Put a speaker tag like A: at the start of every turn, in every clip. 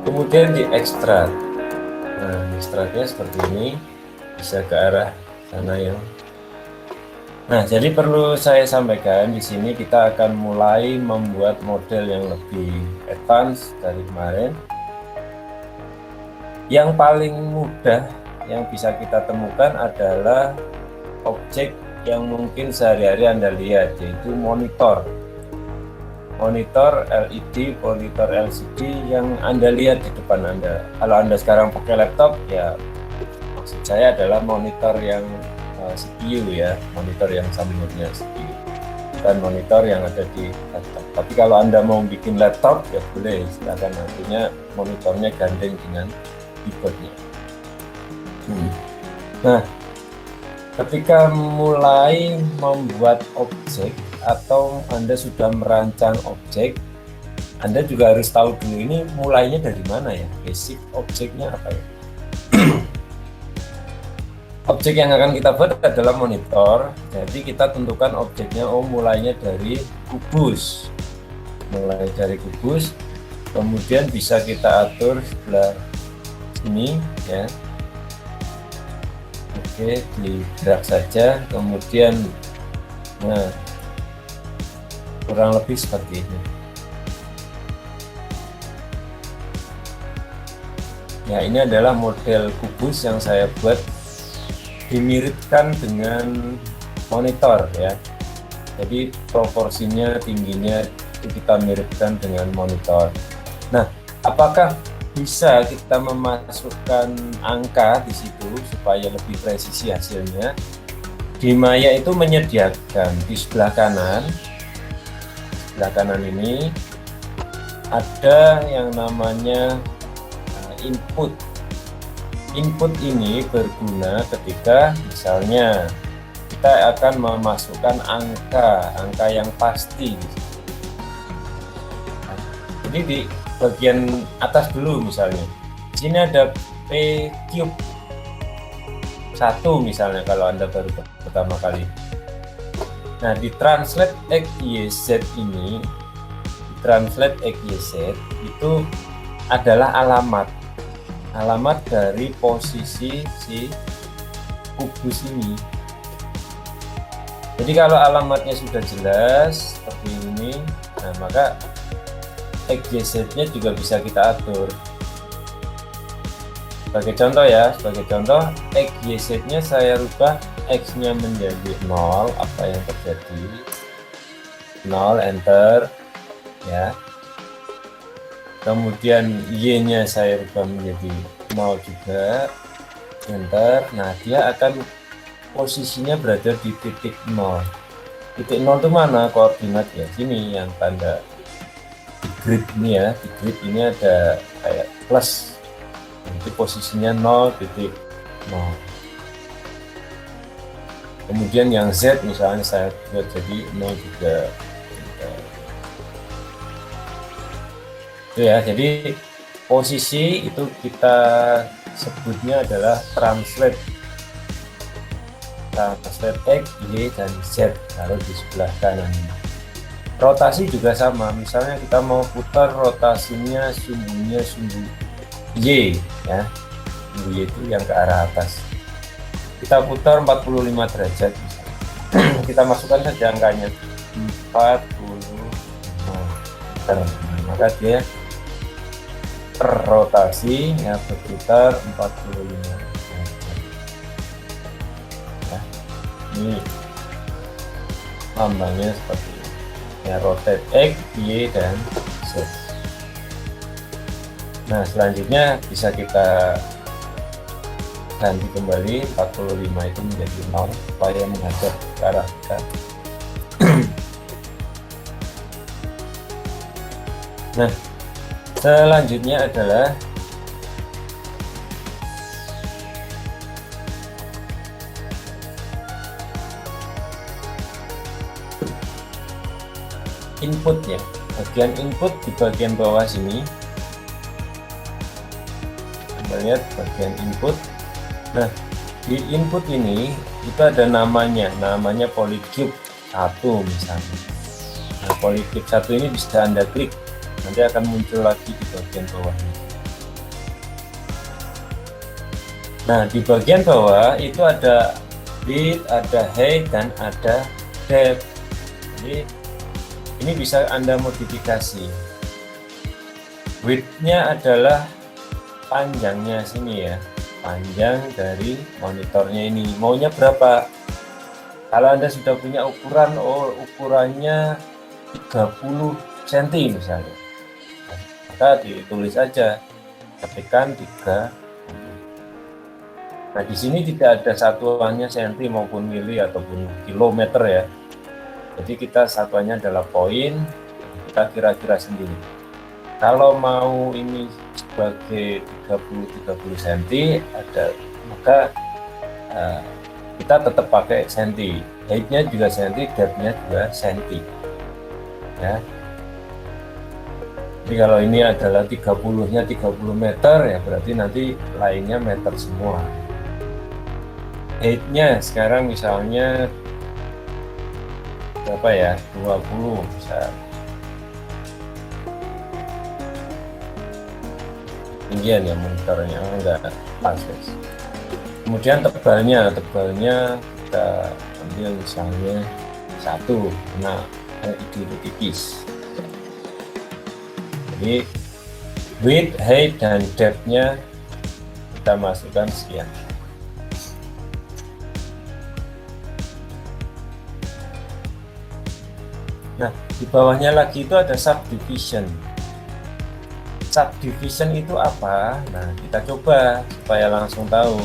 A: kemudian diekstrak. Nah, ekstraknya seperti ini, bisa ke arah sana ya. Nah, jadi perlu saya sampaikan di sini kita akan mulai membuat model yang lebih advance dari kemarin. Yang paling mudah yang bisa kita temukan adalah objek yang mungkin sehari-hari Anda lihat, yaitu monitor. Monitor LED, monitor LCD yang Anda lihat di depan Anda. Kalau Anda sekarang pakai laptop, ya maksud saya adalah monitor yang CPU ya, monitor yang sambungnya CPU, dan monitor yang ada di laptop. Tapi kalau Anda mau bikin laptop, ya boleh, silakan, nantinya monitornya gandeng dengan keyboardnya. Nah, ketika mulai membuat objek atau Anda sudah merancang objek, Anda juga harus tahu dulu ini mulainya dari mana ya, basic objeknya apa ya. Objek yang akan kita buat adalah monitor, jadi kita tentukan objeknya, mulainya dari kubus. Mulai dari kubus, kemudian bisa kita atur sebelah sini ya. Oke, digerak saja, kemudian nah kurang lebih seperti ini. Ya, ini adalah model kubus yang saya buat, dimiripkan dengan monitor ya. Jadi proporsinya, tingginya itu kita miripkan dengan monitor. Nah, apakah bisa kita memasukkan angka di situ supaya lebih presisi hasilnya? Di Maya itu menyediakan di sebelah kanan ini ada yang namanya input. Input ini berguna ketika misalnya kita akan memasukkan angka yang pasti. Jadi di bagian atas dulu misalnya, di sini ada P cube 1 misalnya kalau Anda baru pertama kali. Nah, di translate X, Y, Z ini, di translate X, Y, Z itu adalah alamat dari posisi si kubus ini. Jadi kalau alamatnya sudah jelas seperti ini, nah maka XYZ-nya juga bisa kita atur. Sebagai contoh ya, XYZ-nya saya rubah, X-nya menjadi 0, apa yang terjadi? 0, enter ya. Kemudian Y-nya saya rubah menjadi 0 juga, enter. Nah, dia akan posisinya berada di titik 0. Titik 0 itu mana koordinat ya? Sini yang tanda di grid ini ya. Di grid ini ada kayak plus. Nanti posisinya 0,0. Kemudian yang Z misalnya saya buat jadi 0 juga. Itu ya, jadi posisi itu kita sebutnya adalah translate X, Y, dan Z kalau di sebelah kanan. Rotasi juga sama, misalnya kita mau putar, rotasinya sumbunya sumbu Y ya, sumbu Y itu yang ke arah atas. Kita putar 45 derajat kita masukkan saja angkanya 45 derajat, maka dia rotasi ya berputar 45 ya. Ini lambangnya seperti ini ya, rotate X, Y, dan Z. Nah, selanjutnya bisa kita ganti kembali 45 itu menjadi 0 supaya menghadap ke arah kita. Nah, selanjutnya adalah inputnya. Bagian input di bagian bawah sini. Anda lihat bagian input. Nah, di input ini itu ada namanya polycube 1 misalnya. Nah, polycube 1 ini bisa Anda klik, nanti akan muncul lagi di bagian bawah ini. Nah, di bagian bawah itu ada width, ada height, dan ada depth. Jadi ini bisa Anda modifikasi. Width-nya adalah panjangnya sini ya, panjang dari monitornya ini. Maunya berapa? Kalau Anda sudah punya ukuran, ukurannya 30 cm misalnya, maka ditulis aja, ketikkan 3. Nah, di sini tidak ada satuannya senti maupun mili ataupun kilometer ya. Jadi kita satuannya adalah poin, kita kira-kira sendiri. Kalau mau ini sebagai 30 cm ada, maka kita tetap pakai senti. Height-nya juga senti, depth-nya juga senti. Ya. Jadi kalau ini adalah 30-nya 30 meter ya, berarti nanti lainnya meter semua. Height-nya sekarang misalnya berapa ya, 20 bisa. Tinggian ya monitornya, enggak pas guys. Kemudian tebalnya kita ambil misalnya 1, nah LED itu tipis. Jadi width, height, dan depth-nya kita masukkan sekian. Nah, di bawahnya lagi itu ada subdivision. Subdivision itu apa? Nah, kita coba supaya langsung tahu.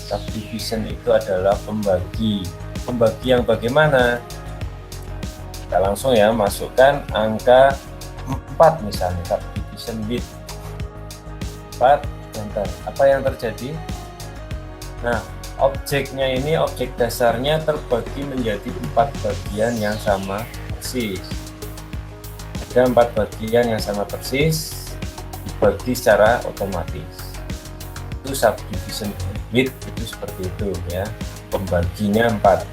A: Subdivision itu adalah pembagi. Pembagi yang bagaimana? Kita langsung ya masukkan angka 4 misalnya, subdivision width 4, enter. Apa yang terjadi? Nah, objeknya ini, objek dasarnya terbagi menjadi 4 bagian yang sama persis. Ada 4 bagian yang sama persis, dibagi secara otomatis. Itu subdivision width itu seperti itu ya, pembaginya 4.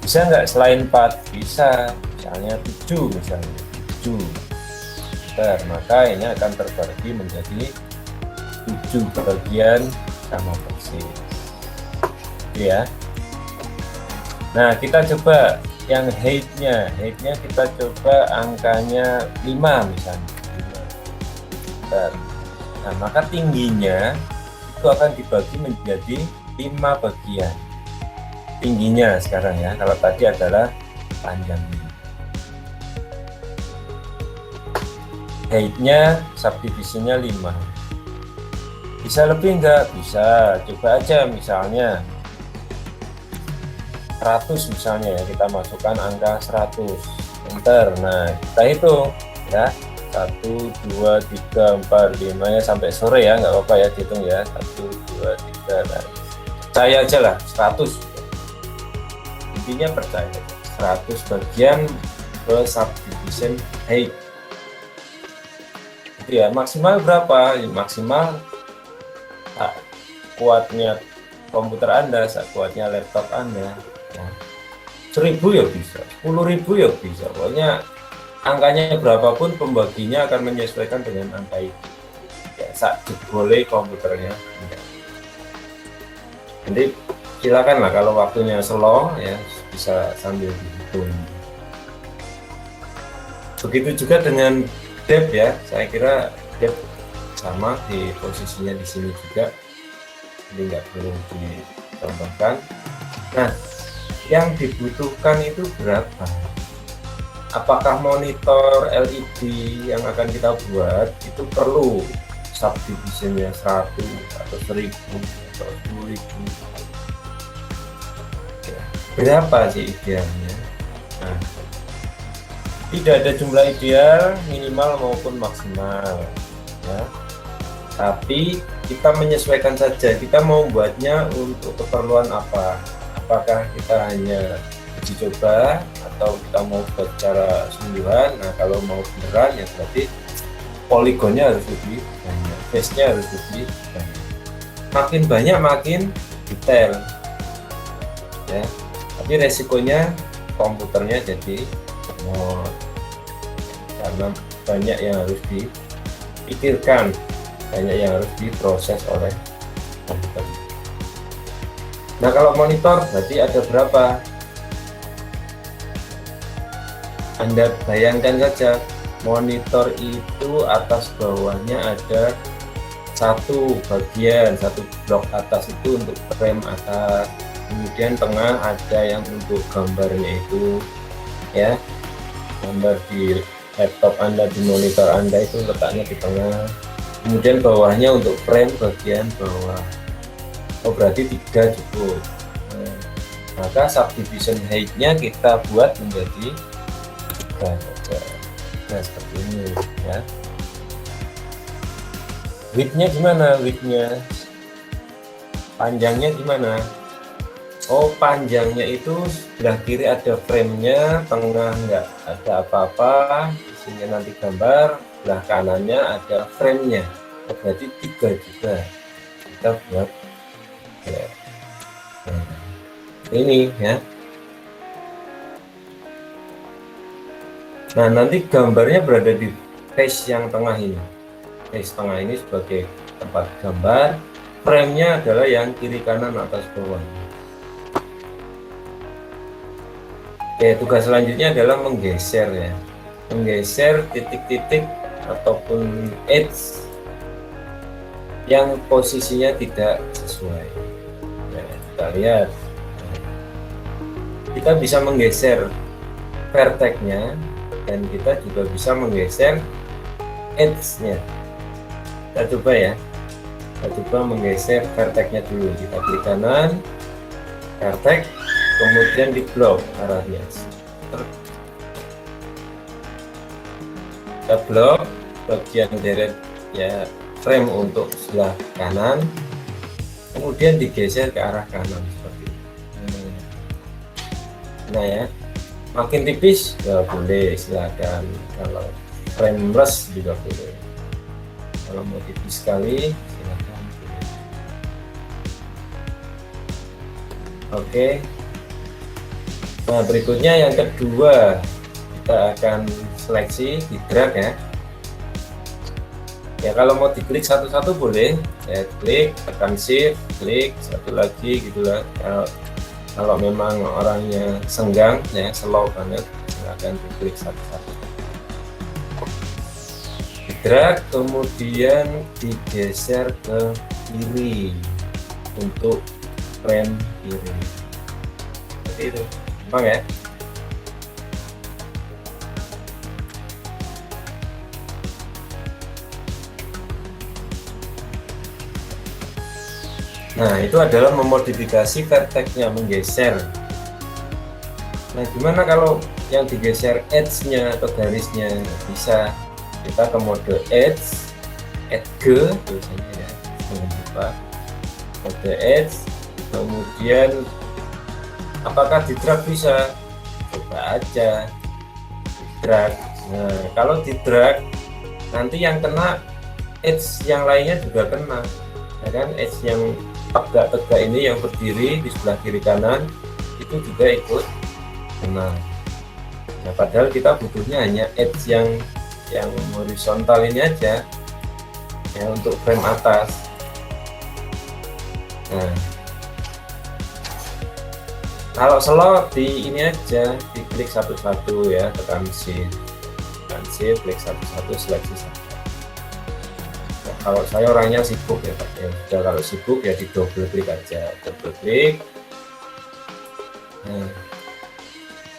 A: Bisa nggak selain 4? Bisa, misalnya 7 misalnya 7. Maka ini akan terbagi menjadi 7 bagian sama persis. Oke ya. Nah, kita coba yang height-nya kita coba angkanya 5 misalnya. Nah, maka tingginya itu akan dibagi menjadi 5 bagian. Tingginya sekarang ya, kalau tadi adalah panjangnya. Height-nya, subdivisionnya 5. Bisa lebih enggak? Bisa. Coba aja misalnya 100 misalnya ya, kita masukkan angka 100. Enter. Nah, kita hitung ya. 1, 2, 3, 4, 5 ya, sampai sore ya, nggak apa-apa ya dihitung ya. 1, 2, 3, nah, percaya aja lah 100. Intinya percaya 100 bagian ke subdivision height. Itu ya, maksimal berapa? Maksimal kuatnya komputer Anda, kuatnya laptop Anda ya. 1000 ya bisa, 10.000 ya bisa, pokoknya angkanya berapapun pembaginya akan menyesuaikan dengan angka itu ya, sak boleh komputernya. Jadi silakan lah kalau waktunya slow ya, bisa sambil dihitung. Begitu juga dengan depth ya, saya kira depth sama di posisinya di sini juga, jadi nggak perlu ditambahkan. Nah, yang dibutuhkan itu berapa? Apakah monitor LED yang akan kita buat itu perlu subdivisionnya 100 atau 1000 atau 10.000? Berapa sih idealnya? Nah, tidak ada jumlah ideal, minimal maupun maksimal ya, tapi kita menyesuaikan saja kita mau buatnya untuk keperluan apa. Apakah kita hanya uji coba atau kita mau buat secara sungguhan. Nah, kalau mau beneran ya berarti poligonnya harus lebih banyak, face-nya harus lebih banyak. Makin banyak makin detail ya, tapi resikonya komputernya jadi karena banyak yang harus dipikirkan, banyak yang harus diproses oleh Nah, kalau monitor berarti ada berapa? Anda bayangkan saja, monitor itu atas bawahnya ada satu bagian, satu blok atas itu untuk frame atas, kemudian tengah ada yang untuk gambarnya itu ya, gambar di laptop Anda, di monitor Anda itu letaknya di tengah, kemudian bawahnya untuk frame bagian bawah. Oh, berarti 3 cukup. Nah, maka subdivision height-nya kita buat menjadi 3 saja. Nah, seperti ini ya. Width-nya gimana? Width-nya, panjangnya gimana? Oh, panjangnya itu sebelah kiri ada frame-nya, tengah nggak ada apa-apa, isinya nanti gambar, sebelah kanannya ada frame-nya. Oh, berarti 3 juga kita buat ya. Nah, ini ya. Nah, nanti gambarnya berada di face yang tengah ini. Face tengah ini sebagai tempat gambar, frame-nya adalah yang kiri kanan atas bawah. Oke, tugas selanjutnya adalah menggeser ya. Menggeser titik-titik ataupun edge yang posisinya tidak sesuai. Nah, kita lihat. Kita bisa menggeser vertex-nya dan kita juga bisa menggeser edge-nya. Kita coba ya. Kita coba menggeser vertex-nya dulu. Kita klik kanan, vertex, kemudian di blok arahnya. Kita blok bagian deret ya, frame untuk sebelah kanan, kemudian digeser ke arah kanan seperti ini. Nah ya, makin tipis ya boleh, silakan. Kalau frameless juga boleh. Kalau mau tipis sekali silakan. Oke. Nah, berikutnya yang kedua, kita akan seleksi di drag ya. Ya, kalau mau diklik satu-satu boleh. Ya, klik, tekan shift, klik satu lagi gitulah. Kalau memang orangnya senggang ya, slow banget, silahkan diklik satu-satu. Di drag, kemudian digeser ke kiri untuk frame kiri. Seperti itu. Gampang ya. Nah, itu adalah memodifikasi vertex-nya, menggeser. Nah, gimana kalau yang digeser edge-nya atau garisnya? Bisa kita ke mode edge, add G biasanya ya, jangan lupa mode edge, kemudian apakah di drag bisa? Coba aja di drag. Nah, kalau di drag nanti yang kena edge yang lainnya juga kena, ya kan? Edge yang tegak-tegak ini yang berdiri di sebelah kiri kanan itu juga ikut kena. Nah, padahal kita butuhnya hanya edge yang horizontal ini aja ya, untuk frame atas. Nah, kalau slot di ini aja, diklik satu-satu ya, tekan shift, klik satu-satu, seleksi satu. Nah, kalau saya orangnya sibuk ya Pak, ya kalau sibuk ya di double klik aja, double klik. Nah,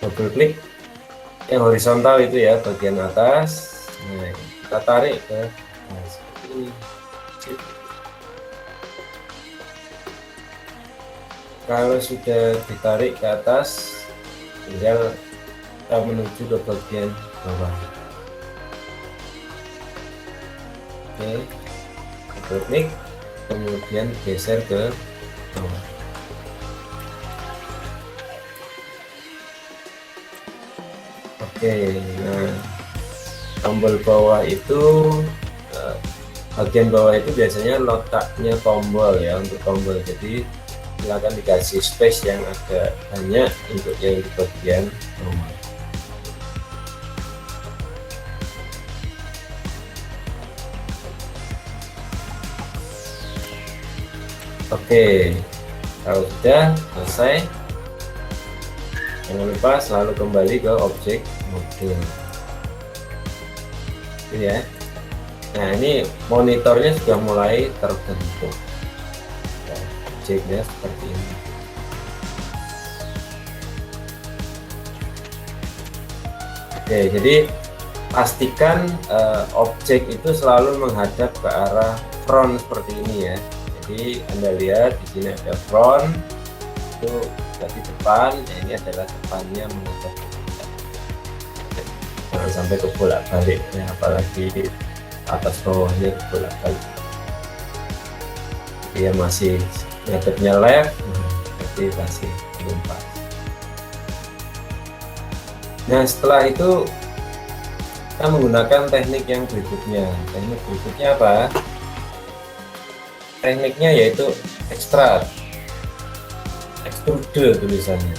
A: double klik yang horizontal itu ya, bagian atas. Nah, kita tarik ke seperti ini. Kalau sudah ditarik ke atas, tinggal kita menuju ke bagian bawah. Oke, double klik, kemudian geser ke bawah. Oke, nah tombol bawah itu bagian bawah itu biasanya letaknya tombol ya, untuk tombol. Jadi silakan dikasih space yang agak banyak untuk yang di bagian bawah. Oke, kalau sudah selesai, jangan lupa selalu kembali ke objek model. Ya. Nah, ini monitornya sudah mulai terbentuk. Nah, objeknya seperti ini. Oke, jadi pastikan objek itu selalu menghadap ke arah front seperti ini ya. Jadi Anda lihat di sini ada front, itu berarti depan, ya ini adalah depannya menghadap ke kita. Jangan sampai ke bolak-balik ya, apalagi atas bawahnya bolak-balik. Dia masih ngadepnya left, jadi masih belum pas. Nah, setelah itu kita menggunakan teknik yang berikutnya. Teknik berikutnya apa? Tekniknya yaitu extrude tulisannya.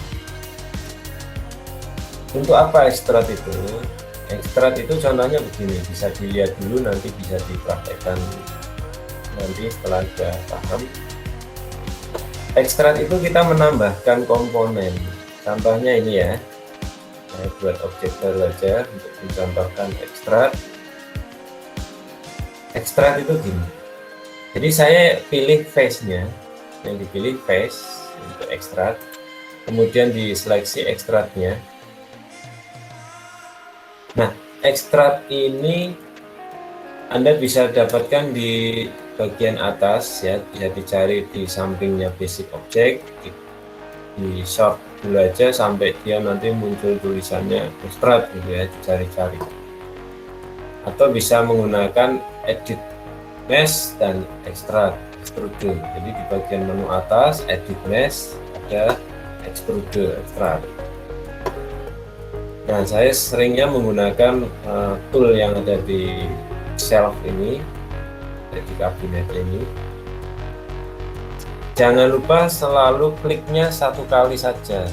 A: Untuk apa extrude itu? Extrude itu contohnya begini, bisa dilihat dulu, nanti bisa dipraktekkan nanti setelah sudah paham. Extrude itu kita menambahkan komponen. Contohnya ini ya. Saya buat objek baru aja untuk mencontohkan extrude. Extrude itu gini. Jadi saya pilih face-nya, yang dipilih face untuk extrude, kemudian diseleksi extrude-nya. Nah, extrude ini Anda bisa dapatkan di bagian atas ya, bisa dicari di sampingnya basic object, di short dulu aja sampai dia nanti muncul tulisannya extrude gitu ya, dicari-cari. Atau bisa menggunakan edit mesh dan extrude. Jadi di bagian menu atas edit mesh ada extrude. Nah, saya seringnya menggunakan tool yang ada di shelf ini, di kabinet ini. Jangan lupa selalu kliknya satu kali saja,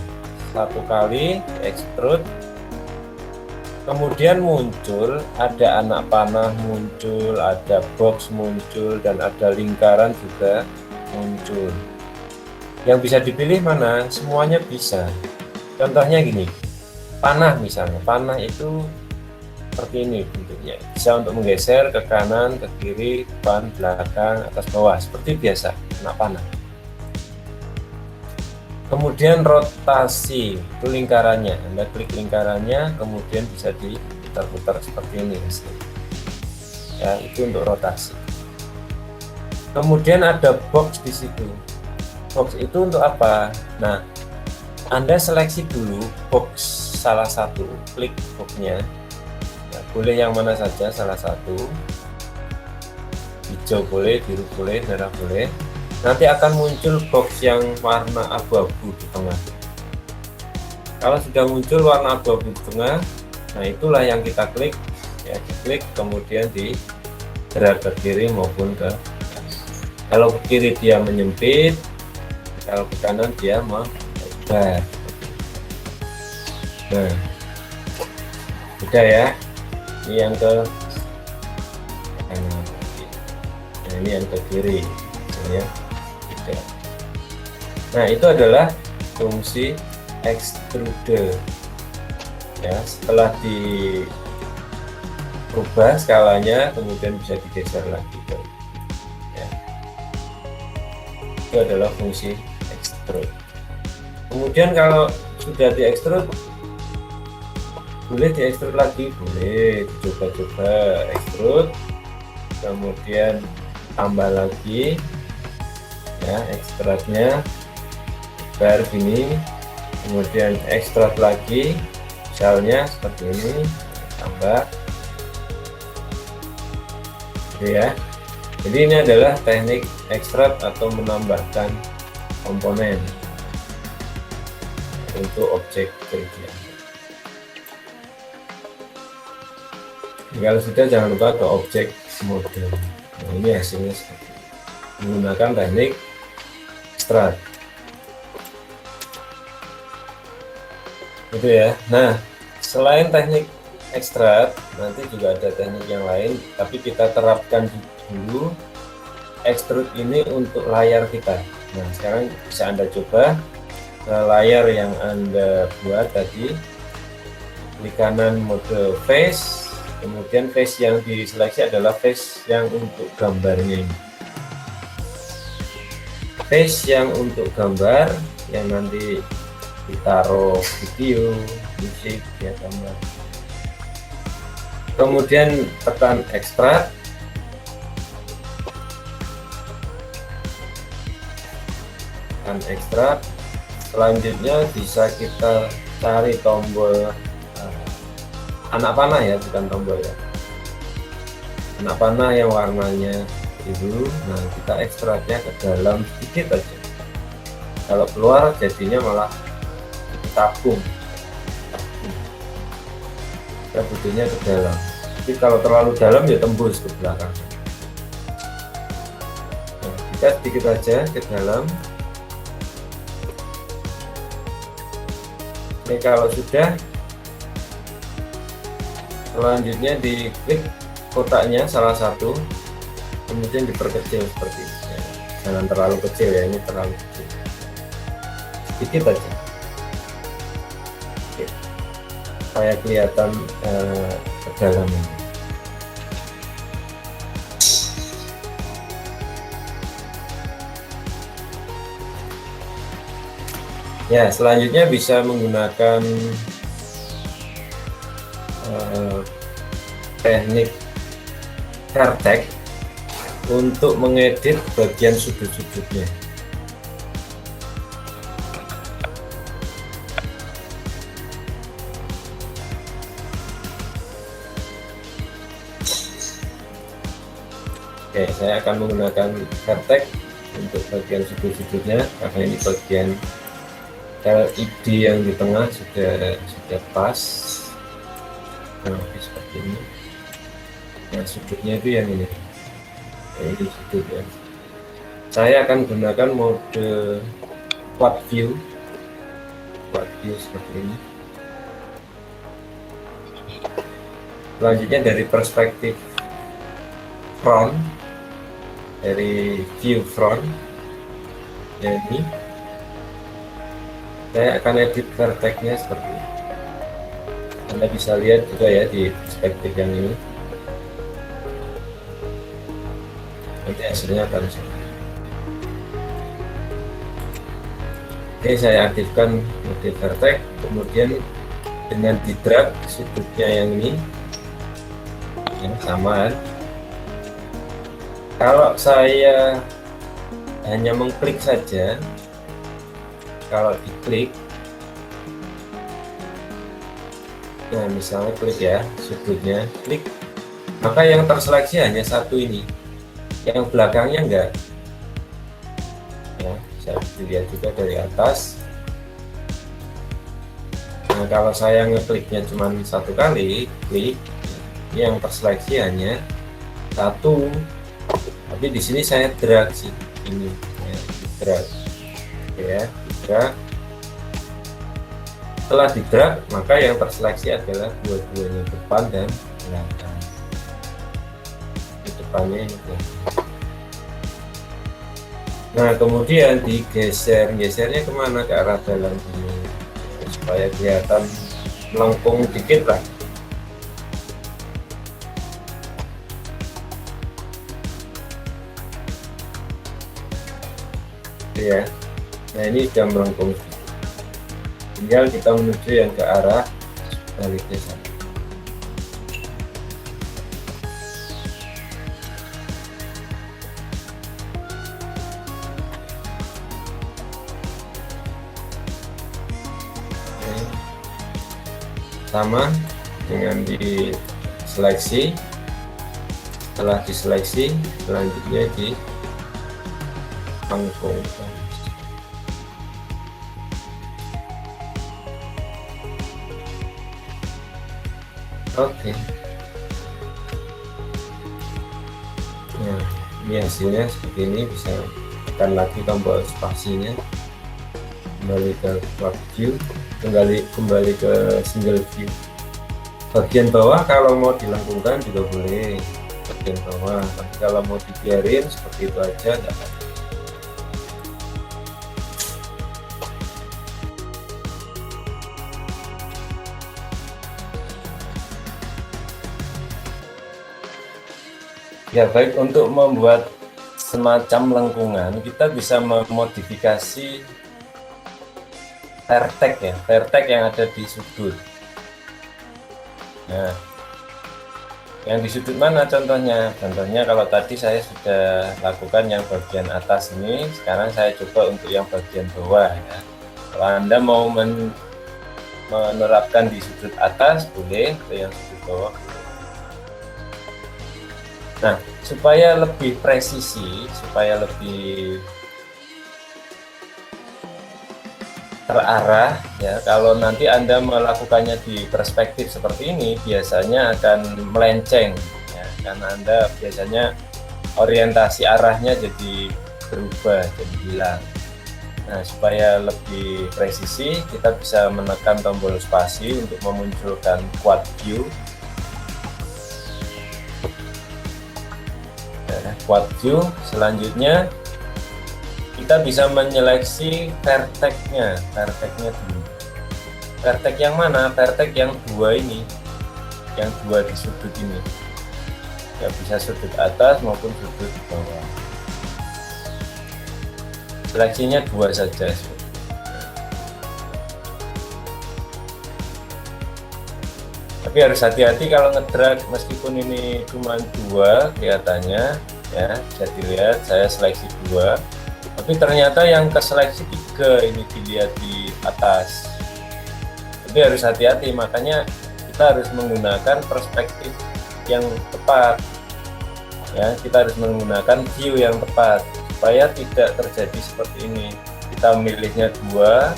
A: satu kali extrude. Kemudian muncul, ada anak panah muncul, ada box muncul, dan ada lingkaran juga muncul. Yang bisa dipilih mana? Semuanya bisa. Contohnya gini, panah misalnya, panah itu seperti ini bentuknya. Bisa untuk menggeser ke kanan, ke kiri, depan, belakang, atas, bawah, seperti biasa anak panah. Kemudian rotasi, itu lingkarannya. Anda klik lingkarannya, kemudian bisa diputar-putar seperti ini. Ya, itu untuk rotasi. Kemudian ada box di situ. Box itu untuk apa? Nah, Anda seleksi dulu box salah satu, klik boxnya. Nah, boleh yang mana saja, salah satu. Hijau boleh, biru boleh, merah boleh. Nanti akan muncul box yang warna abu-abu di tengah. Kalau sudah muncul warna abu-abu di tengah, nah itulah yang kita klik ya, diklik kemudian digerak ke kiri maupun ke kanan. Kalau ke kiri dia menyempit, kalau ke kanan dia melebar. Nah, udah ya, ini yang ke kanan, nah ini yang ke kiri ya. Nah, itu adalah fungsi extrude ya. Setelah dirubah skalanya, kemudian bisa digeser lagi ya. Itu adalah fungsi extrude. Kemudian kalau sudah di extrude, boleh di extrude lagi, boleh coba-coba extrude, kemudian tambah lagi ya extrude-nya baru gini, kemudian extrude lagi misalnya seperti ini, tambah gitu ya. Jadi ini adalah teknik extrude atau menambahkan komponen untuk objek 3D. Kalau sudah, jangan lupa ke objek model. Nah, ini hasilnya seperti ini, menggunakan teknik extrude gitu ya. Nah, selain teknik extrude, nanti juga ada teknik yang lain, tapi kita terapkan dulu extrude ini untuk layar kita. Nah, sekarang bisa Anda coba ke layar yang Anda buat tadi, klik kanan mode face, kemudian face yang diseleksi adalah face yang untuk gambarnya ini. Face yang untuk gambar yang nanti ditaruh video, musik, ya gambar. Kemudian tekan ekstrak. Ekstrak. Selanjutnya bisa kita cari tombol anak panah ya, bukan tombol ya, anak panah yang warnanya biru. Nah, kita ekstraknya ke dalam sedikit aja, kalau keluar jadinya malah tabung. Kita butuhnya ke dalam, tapi kalau terlalu dalam ya tembus ke belakang. Nah, kita sedikit aja ke dalam. Ini kalau sudah, selanjutnya diklik kotaknya salah satu, kemudian diperkecil seperti ini. Jangan terlalu kecil ya, ini terlalu kecil, sedikit aja. Oke, supaya kelihatan kedalaman. Ya, selanjutnya bisa menggunakan teknik vertex untuk mengedit bagian sudut-sudutnya. Oke, saya akan menggunakan vertex untuk bagian sudut-sudutnya, karena ini bagian LED yang di tengah sudah pas. Nah, seperti ini. Nah, sudutnya itu yang ini. Nah, ini sudutnya. Saya akan gunakan mode quad view seperti ini. Selanjutnya dari perspektif front, dari view front, ya ini. Saya akan edit vertex-nya seperti ini. Anda bisa lihat juga ya di perspektif yang ini. Nanti hasilnya akan seperti ini. Oke, saya aktifkan mode vertex, kemudian dengan di drag sudutnya yang ini, yang sama. Kalau saya hanya mengklik saja, kalau diklik, nah misalnya klik ya, sudutnya klik, maka yang terseleksi hanya satu ini, yang belakangnya enggak ya. Bisa dilihat juga dari atas. Nah, kalau saya ngekliknya cuma satu kali klik, yang terseleksi hanya satu, tapi di sini saya drag sih ini ya, drag ya, drag. Setelah di drag, maka yang terseleksi adalah dua-duanya, depan dan belakang. Di depannya ini. Nah, kemudian gesernya kemana? Ke arah dalam ini, supaya kelihatan melengkung dikit lah. Ya, nah ini sudah melengkung, tinggal kita menuju yang ke arah sebaliknya sana. Sama dengan di seleksi. Setelah diseleksi, selanjutnya di melengkung. Oke. Nah, ini hasilnya seperti ini. Bisa tekan lagi tombol spasinya, kembali ke quad view, kembali ke single view. Bagian bawah kalau mau dilengkungkan juga boleh, bagian bawah. Tapi kalau mau dibiarin seperti itu aja nggak apa-apa. Ya baik, untuk membuat semacam lengkungan kita bisa memodifikasi vertex ya, vertex yang ada di sudut. Nah, yang di sudut mana contohnya? Contohnya kalau tadi saya sudah lakukan yang bagian atas ini, sekarang saya coba untuk yang bagian bawah ya. Kalau Anda mau menerapkan di sudut atas boleh, ke yang sudut bawah. Nah, supaya lebih presisi, supaya lebih terarah ya, kalau nanti Anda melakukannya di perspektif seperti ini biasanya akan melenceng ya, karena Anda biasanya orientasi arahnya jadi berubah, jadi hilang. Nah, supaya lebih presisi kita bisa menekan tombol spasi untuk memunculkan quad view. Quad view, selanjutnya kita bisa menyeleksi vertex-nya dulu. Vertex yang mana? Vertex yang dua ini, yang dua di sudut ini ya, bisa sudut atas maupun sudut bawah. Seleksinya dua saja. Tapi harus hati-hati kalau ngedrag, meskipun ini cuma dua kelihatannya ya, bisa dilihat saya seleksi dua, tapi ternyata yang ke seleksi tiga ini dilihat di atas. Tapi harus hati-hati, makanya kita harus menggunakan perspektif yang tepat ya, kita harus menggunakan view yang tepat supaya tidak terjadi seperti ini. Kita milihnya dua,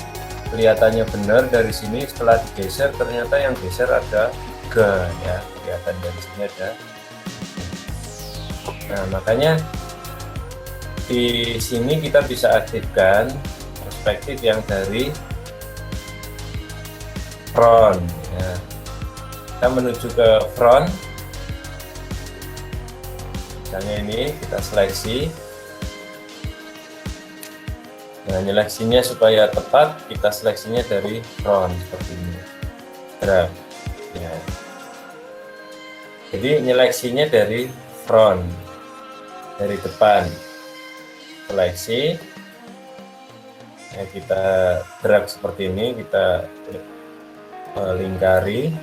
A: kelihatannya benar dari sini, setelah digeser ternyata yang geser ada tiga ya, kelihatan dari sini ada. Nah, makanya di sini kita bisa aktifkan perspektif yang dari front ya. Kita menuju ke front, misalnya ini kita seleksi. Nah, nyeleksinya supaya tepat, kita seleksinya dari front seperti ini. Drag ya. Jadi nyeleksinya dari front, dari depan. Seleksi ya, kita drag seperti ini, kita lingkari,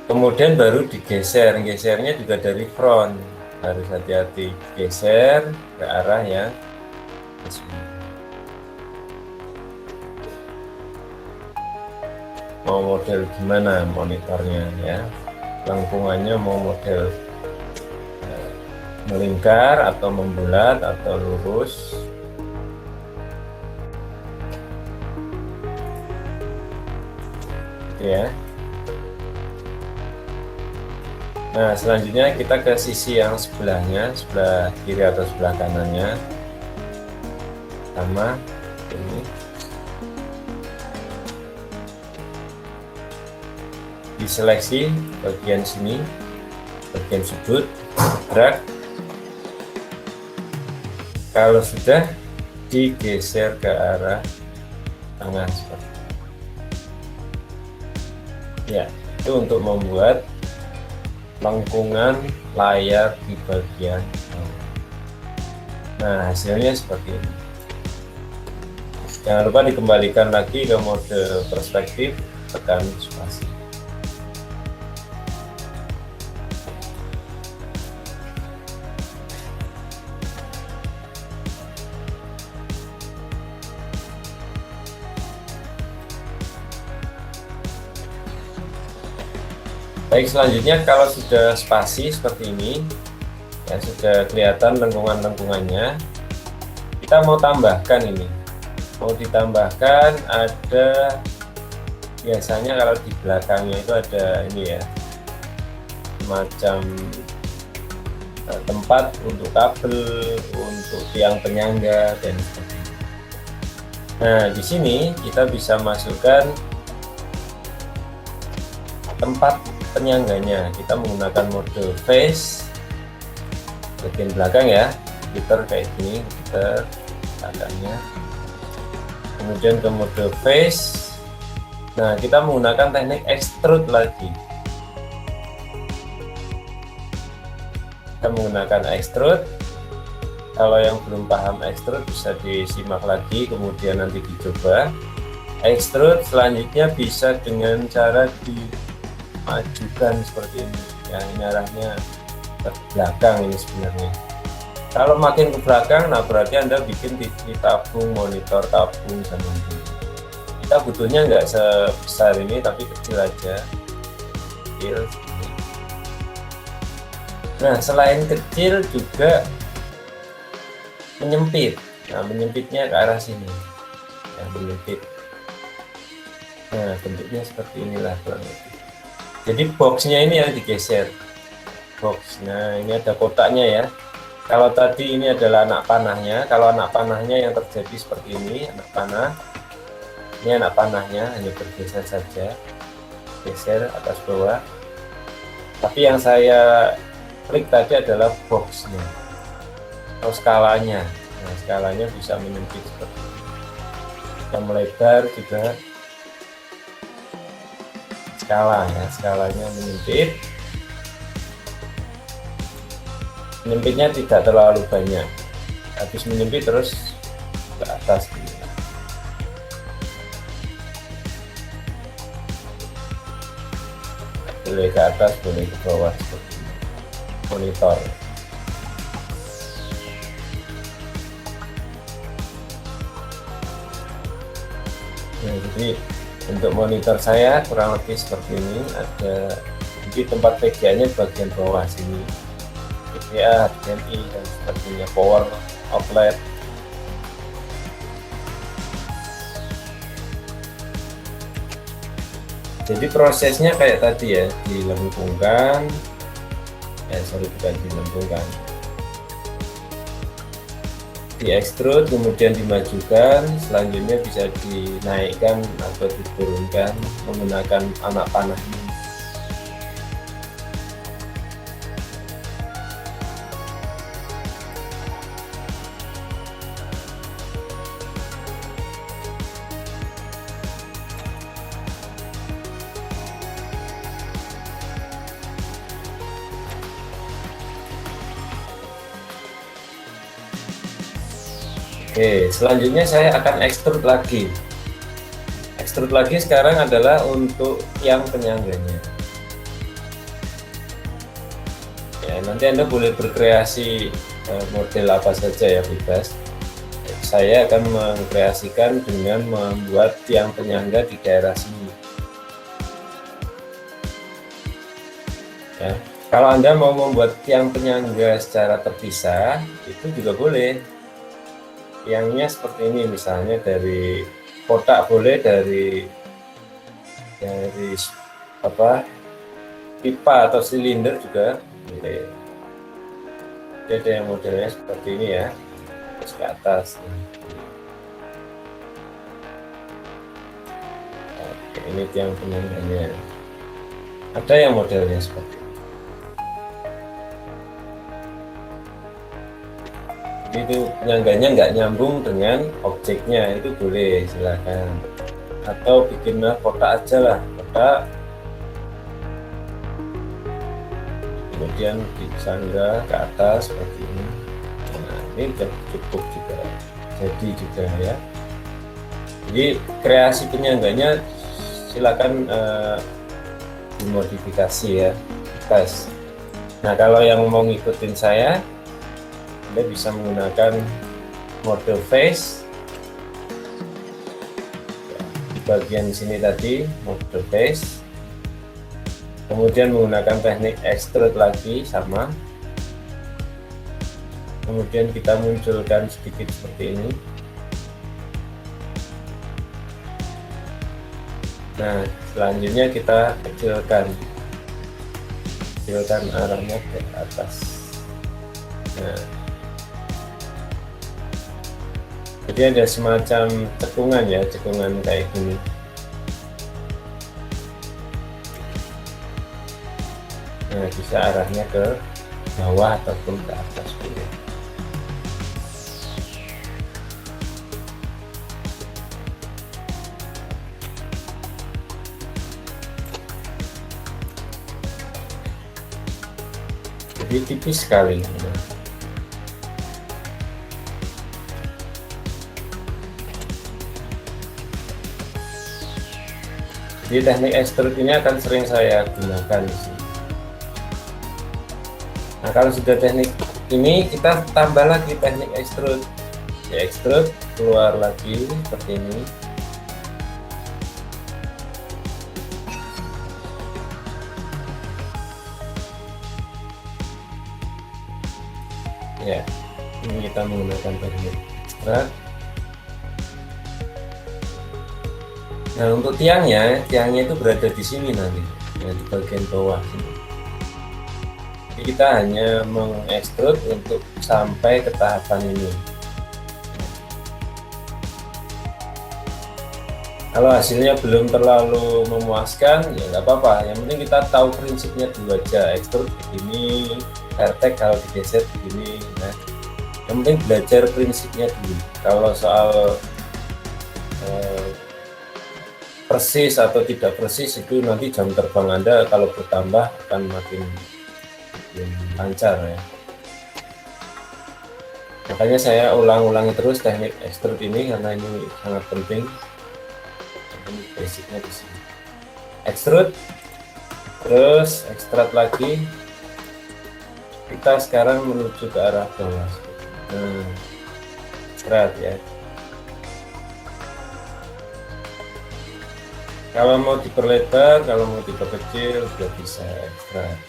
A: kemudian baru digeser. Gesernya juga dari front, harus hati-hati, geser ke arah yang mau model gimana monitornya ya, lengkungannya mau model melingkar atau membulat atau lurus. Ya. Nah, selanjutnya kita ke sisi yang sebelahnya, sebelah kiri atau sebelah kanannya, sama ini. Diseleksi bagian sini, bagian sudut, drag. Kalau sudah, digeser ke arah tengah seperti ini. Ya, itu untuk membuat lengkungan layar di bagian bawah. Nah, hasilnya seperti ini. Jangan lupa dikembalikan lagi ke mode perspektif, tekan spasi. Baik, selanjutnya kalau sudah spasi seperti ini ya, sudah kelihatan lengkungan-lengkungannya, kita mau tambahkan ini, mau ditambahkan ada, biasanya kalau di belakangnya itu ada ini ya, semacam tempat untuk kabel, untuk tiang penyangga dan sebagainya. Nah, di sini kita bisa masukkan tempat penyangganya. Kita menggunakan mode face bagian belakang ya, putar kayak gini, putar belakangnya, kemudian ke mode face. Nah, kita menggunakan teknik extrude lagi. Kita menggunakan extrude. Kalau yang belum paham extrude bisa disimak lagi, kemudian nanti dicoba. Extrude selanjutnya bisa dengan cara dimajukan seperti ini. Ya, ini arahnya ke belakang ini sebenarnya. Kalau makin ke belakang, nah berarti Anda bikin TV tabung, monitor tabung sama ini. Kita butuhnya nggak sebesar ini, tapi kecil aja, kecil segini. Nah, selain kecil juga menyempit. Nah, menyempitnya ke arah sini, ya, menyempit. Nah, bentuknya seperti inilah kurang lebih. Jadi boxnya ini yang digeser, box. Nah, ini ada kotaknya ya. Kalau tadi ini adalah anak panahnya, kalau anak panahnya yang terjadi seperti ini, anak panah. Ini anak panahnya hanya bergeser saja, geser atas bawah. Tapi yang saya klik tadi adalah boxnya atau skalanya. Nah, skalanya bisa menyempit seperti ini. Yang melebar juga skala ya, skalanya menyempit. Menyempitnya tidak terlalu banyak. Habis menyempit terus ke atas gitu. Boleh ke atas, boleh ke bawah seperti ini. Monitor. Nah, jadi untuk monitor saya kurang lebih seperti ini. Ada di tempat VGA-nya bagian bawah sini. VGA, HDMI dan sebagainya, power outlet. Jadi prosesnya kayak tadi ya, dilengkungkan, bukan dilengkungkan, diekstrud, kemudian dimajukan, selanjutnya bisa dinaikkan atau diturunkan menggunakan anak panah ini. Oke, selanjutnya saya akan ekstrud lagi. Ekstrud lagi sekarang adalah untuk yang penyangganya. Ya, nanti Anda boleh berkreasi model apa saja ya, bebas. Saya akan mengkreasikan dengan membuat tiang penyangga di daerah sini. Ya, kalau Anda mau membuat tiang penyangga secara terpisah, itu juga boleh. Tiangnya seperti ini, misalnya dari kotak boleh, dari apa, pipa atau silinder juga boleh. Jadi ada yang modelnya seperti ini ya, terus ke atas. Oke, ini tiang penyangganya. Ada yang modelnya seperti ini. Itu penyangganya nggak nyambung dengan objeknya, itu boleh, silakan. Atau bikinlah kotak aja lah, kotak, kemudian disangga ke atas seperti ini. Nah, ini udah cukup juga, jadi juga ya. Jadi kreasi penyangganya silakan dimodifikasi ya, tes. Nah, kalau yang mau ngikutin saya, Anda bisa menggunakan mode face di bagian sini tadi, mode face, kemudian menggunakan teknik extrude lagi sama, kemudian kita munculkan sedikit seperti ini. Nah, selanjutnya kita kecilkan arahnya ke atas. Nah, jadi ada semacam cekungan ya, cekungan kayak gini. Nah, bisa arahnya ke bawah ataupun ke atas boleh. Jadi tipis sekali. Jadi teknik extrude ini akan sering saya gunakan di sini. Nah, kalau sudah teknik ini, kita tambah lagi teknik extrude. Ya, extrude keluar lagi seperti ini. Ya, ini kita menggunakan teknik extrude. Nah, untuk tiangnya itu berada di sini nanti, ya, di bagian bawah sini. Jadi kita hanya mengekstrud untuk sampai ke tahapan ini. Kalau hasilnya belum terlalu memuaskan, ya nggak apa-apa. Yang penting kita tahu prinsipnya dulu aja. Ekstrud begini, vertex kalau digeser begini. Nah, yang penting belajar prinsipnya dulu. Kalau soal persis atau tidak persis itu nanti jam terbang Anda kalau bertambah akan makin lancar ya. Makanya saya ulang-ulangi terus teknik extrude ini karena ini sangat penting. Ini basicnya di sini. Extrude, terus extrude lagi. Kita sekarang menuju ke arah bawah. Extrude ya. Kalau mau diperlebar, kalau mau diperkecil sudah bisa extrude.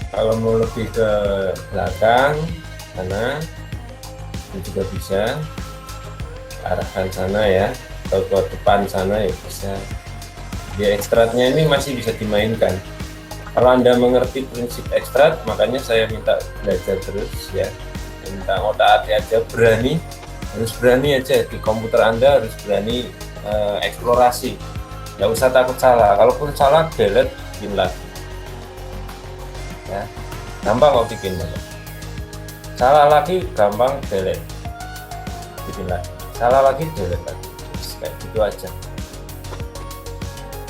A: Kalau mau lebih ke belakang sana itu juga bisa, arahkan sana ya, atau ke depan sana ya bisa. Di extrude-nya ini masih bisa dimainkan. Kalau Anda mengerti prinsip extrude, makanya saya minta belajar terus ya. Saya minta otak hati aja, berani, harus berani aja di komputer Anda, harus berani eksplorasi. Nggak usah takut salah. Kalaupun salah, delete, bikin lagi. Ya, gampang kok bikin. Salah lagi, gampang delete, bikin lagi. Salah lagi, delete lagi. Kayak gitu aja.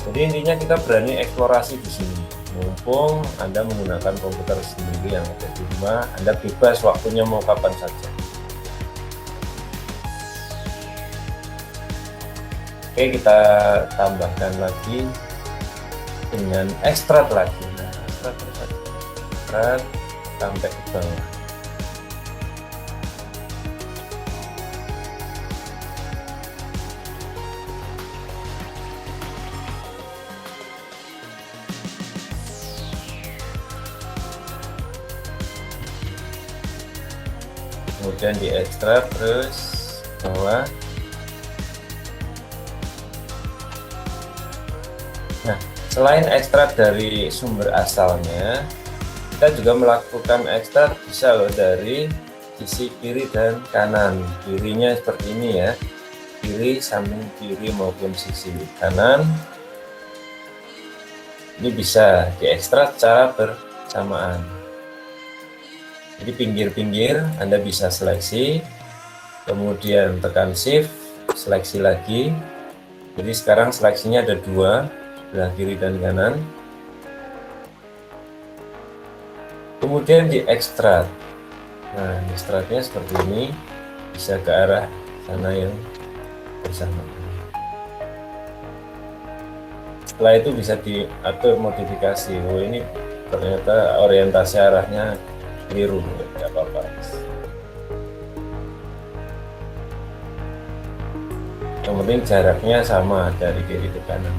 A: Jadi intinya kita berani eksplorasi di sini. Mumpung Anda menggunakan komputer sendiri yang ada di rumah, Anda bebas waktunya mau kapan saja. Oke, kita tambahkan lagi dengan extrude lagi. Nah, extrude sampai ke bawah. Kemudian di extrude terus bawah. Nah, selain extrude dari sumber asalnya, kita juga melakukan extrude bisa loh dari sisi kiri dan kanan. Kirinya seperti ini ya, kiri, samping kiri maupun sisi kanan. Ini bisa diekstrak secara bersamaan. Jadi pinggir-pinggir Anda bisa seleksi, kemudian tekan shift, seleksi lagi. Jadi sekarang seleksinya ada dua, sebelah kiri dan kanan. Kemudian diekstrak. Nah, ekstraknya seperti ini, bisa ke arah sana yang bersamaan. Setelah itu bisa diatur modifikasi. Oh, ini ternyata orientasi arahnya keliru, tidak apa-apa. Yang penting jaraknya sama dari kiri ke kanan.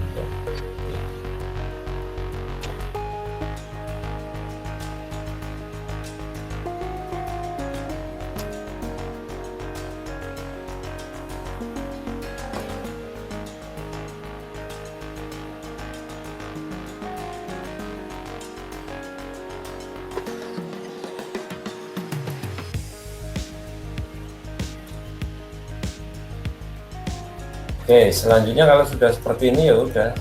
A: Oke, selanjutnya kalau sudah seperti ini ya udah,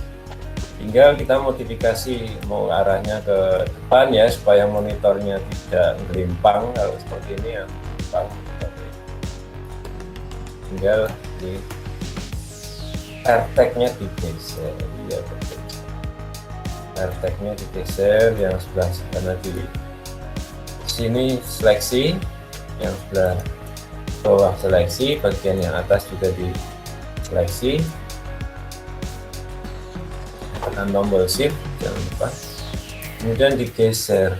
A: tinggal kita modifikasi mau arahnya ke depan ya supaya monitornya tidak gelimpang. Kalau seperti ini ya gelimpang, tinggal di AirTag-nya digeser, ya betul. AirTag-nya digeser, yang sebelah sana di sini seleksi, yang sebelah bawah seleksi, bagian yang atas juga di seleksi, tekan tombol shift jangan lupa, kemudian digeser